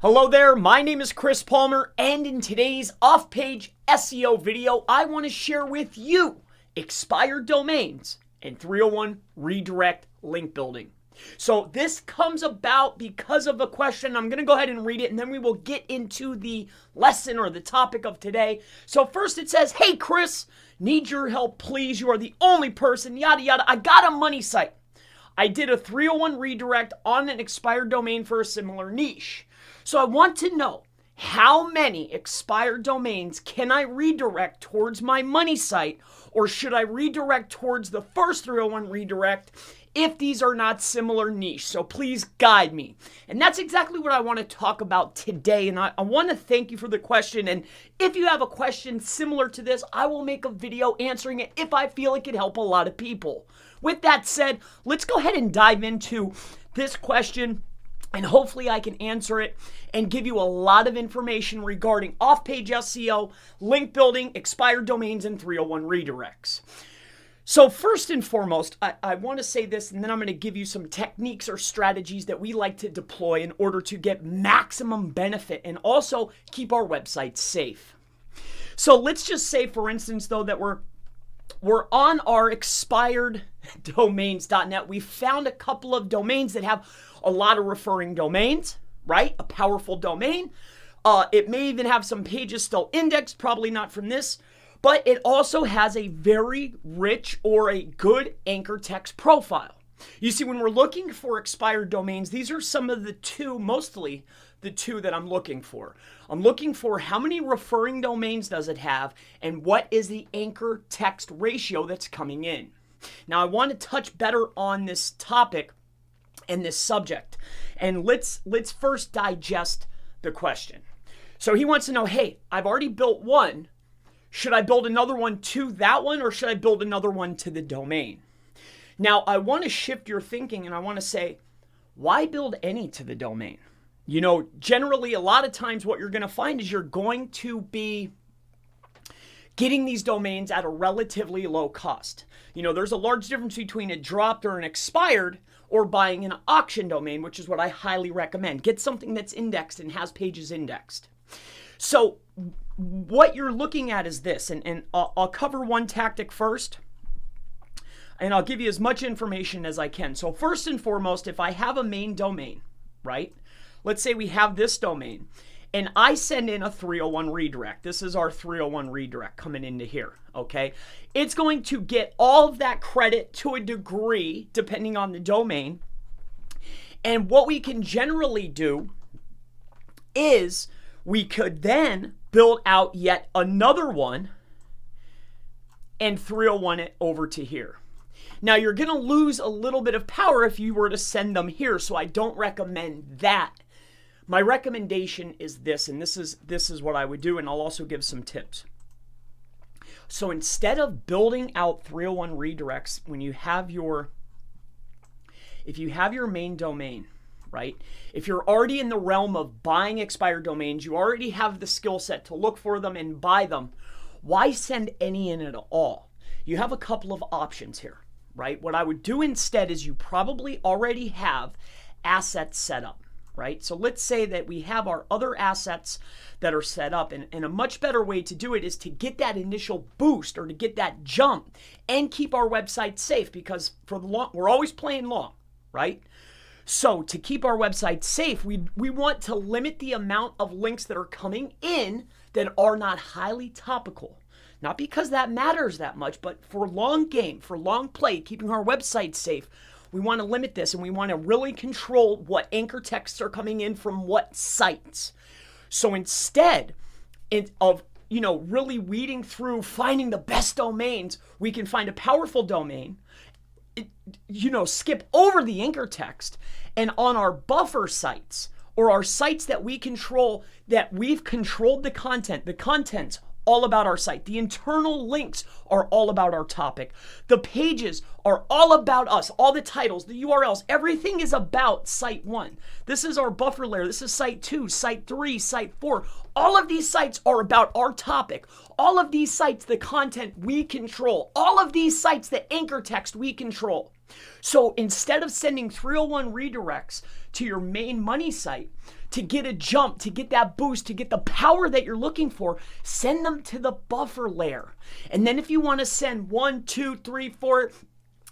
Hello there, my name is Chris Palmer, and in today's off-page SEO video, I want to share with you expired domains and 301 redirect link building. So this comes about because of a question. I'm going to go ahead and read it, and then we will get into the lesson or the topic of today. So first it says, "Hey Chris, need your help please. You are the only person, yada yada. I got a money site. I did a 301 redirect on an expired domain for a similar niche. So I want to know, how many expired domains can I redirect towards my money site, or should I redirect towards the first 301 redirect if these are not similar niche? So please guide me." And that's exactly what I want to talk about today. And I want to thank you for the question. And if you have a question similar to this, I will make a video answering it if I feel it could help a lot of people. With that said, let's go ahead and dive into this question, and hopefully I can answer it and give you a lot of information regarding off-page SEO, link building, expired domains, and 301 redirects. So first and foremost, I want to say this, and then I'm going to give you some techniques or strategies that we like to deploy in order to get maximum benefit and also keep our website safe. So let's just say, for instance, though, that we're on our expireddomains.net. We found a couple of domains that have a lot of referring domains, right? A powerful domain. It may even have some pages still indexed, probably not from this, but it also has a very rich or a good anchor text profile. You see, when we're looking for expired domains, these are some of the two, mostly the two that I'm looking for. I'm looking for how many referring domains does it have, and what is the anchor text ratio that's coming in. Now, I want to touch better on this topic and this subject, and let's first digest the question. So he wants to know, hey, I've already built one. Should I build another one to that one, or should I build another one to the domain? Now, I want to shift your thinking, and I want to say, why build any to the domain? You know, generally, a lot of times what you're going to find is you're going to be getting these domains at a relatively low cost. You know, there's a large difference between a dropped or an expired or buying an auction domain, which is what I highly recommend. Get something that's indexed and has pages indexed. So what you're looking at is this, and I'll cover one tactic first, and I'll give you as much information as I can. So first and foremost, if I have a main domain, right? Let's say we have this domain, and I send in a 301 redirect. This is our 301 redirect coming into here, okay? It's going to get all of that credit to a degree, depending on the domain. And what we can generally do is we could then build out yet another one and 301 it over to here. Now, you're going to lose a little bit of power if you were to send them here, so I don't recommend that. My recommendation is this, and this is what I would do, and I'll also give some tips. So instead of building out 301 redirects, if you have your main domain, right? If you're already in the realm of buying expired domains, you already have the skill set to look for them and buy them, why send any in at all? You have a couple of options here, right? What I would do instead is you probably already have assets set up, right? So let's say that we have our other assets that are set up, and a much better way to do it is to get that initial boost or to get that jump and keep our website safe, because for the long, we're always playing long, right? So to keep our website safe, we want to limit the amount of links that are coming in that are not highly topical. Not because that matters that much, but for long game, for long play, keeping our website safe, we want to limit this, and we want to really control what anchor texts are coming in from what sites. So instead of, you know, really weeding through finding the best domains, we can find a powerful domain, skip over the anchor text, and on our buffer sites or our sites that we control, that we've controlled the content's all about our site. The internal links are all about our topic. The pages are all about us. All the titles, the URLs, everything is about site 1. This is our buffer layer. This is site 2, site 3, site 4. All of these sites are about our topic. All of these sites, the content we control. All of these sites, the anchor text we control. So instead of sending 301 redirects to your main money site, to get a jump, to get that boost, to get the power that you're looking for, send them to the buffer layer. And then if you want to send 1, 2, 3, 4,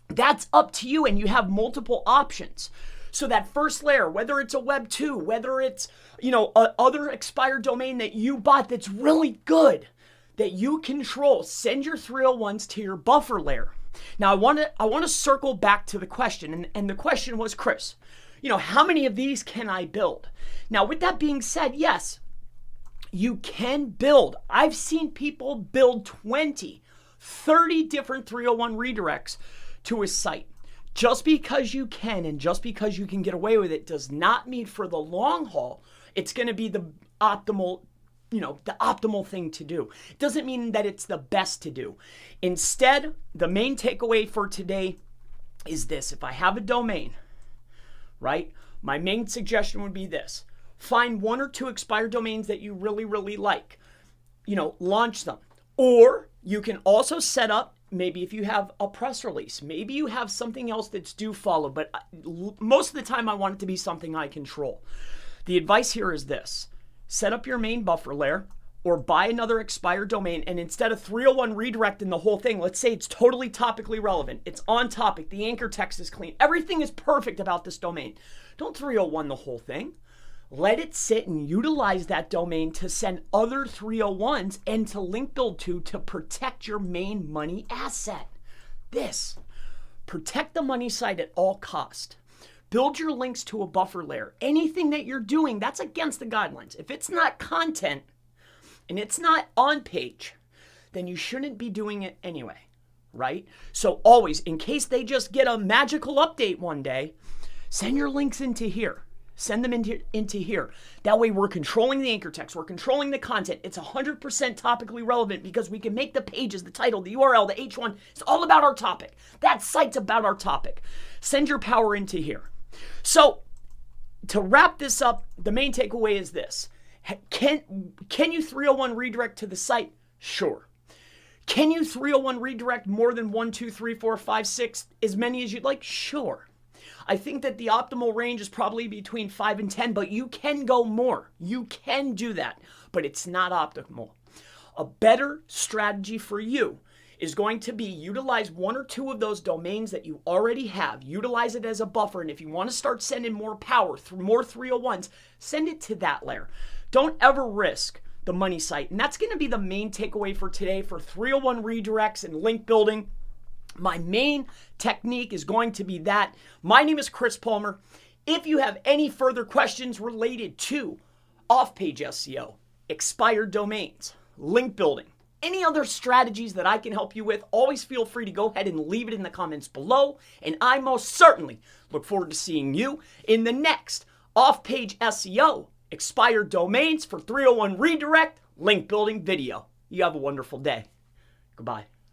that's up to you, and you have multiple options. So that first layer, whether it's a Web 2, whether it's, other expired domain that you bought that's really good, that you control, send your 301s to your buffer layer. Now I want to circle back to the question, and the question was, Chris, how many of these can I build? Now, with that being said, yes, you can build. I've seen people build 20, 30 different 301 redirects to a site. Just because you can and just because you can get away with it does not mean for the long haul it's going to be the optimal thing to do. It doesn't mean that it's the best to do. Instead, the main takeaway for today is this. If I have a domain, right, my main suggestion would be this. Find 1 or 2 expired domains that you really, really like. Launch them. Or you can also set up, maybe if you have a press release, maybe you have something else that's due follow, but most of the time I want it to be something I control. The advice here is this. Set up your main buffer layer or buy another expired domain, and instead of 301 redirecting the whole thing, let's say it's totally topically relevant, it's on topic, the anchor text is clean, everything is perfect about this domain. Don't 301 the whole thing. Let it sit and utilize that domain to send other 301s and to link build to protect your main money asset. Protect the money site at all cost. Build your links to a buffer layer. Anything that you're doing, that's against the guidelines. If it's not content and it's not on page, then you shouldn't be doing it anyway, right? So always, in case they just get a magical update one day, send your links into here. Send them into here. That way we're controlling the anchor text. We're controlling the content. It's 100% topically relevant because we can make the pages, the title, the URL, the H1. It's all about our topic. That site's about our topic. Send your power into here. So to wrap this up, the main takeaway is this. Can you 301 redirect to the site? Sure. Can you 301 redirect more than 1, 2, 3, 4, 5, 6, as many as you'd like? Sure. I think that the optimal range is probably between 5 and 10, but you can go more. You can do that, but it's not optimal. A better strategy for you is going to be utilize 1 or 2 of those domains that you already have. Utilize it as a buffer, and if you want to start sending more power, more 301s, send it to that layer. Don't ever risk the money site, and that's going to be the main takeaway for today for 301 redirects and link building. My main technique is going to be that. My name is Chris Palmer. If you have any further questions related to off-page SEO, expired domains, link building, any other strategies that I can help you with, always feel free to go ahead and leave it in the comments below. And I most certainly look forward to seeing you in the next off-page SEO, expired domains for 301 redirect, link building video. You have a wonderful day. Goodbye.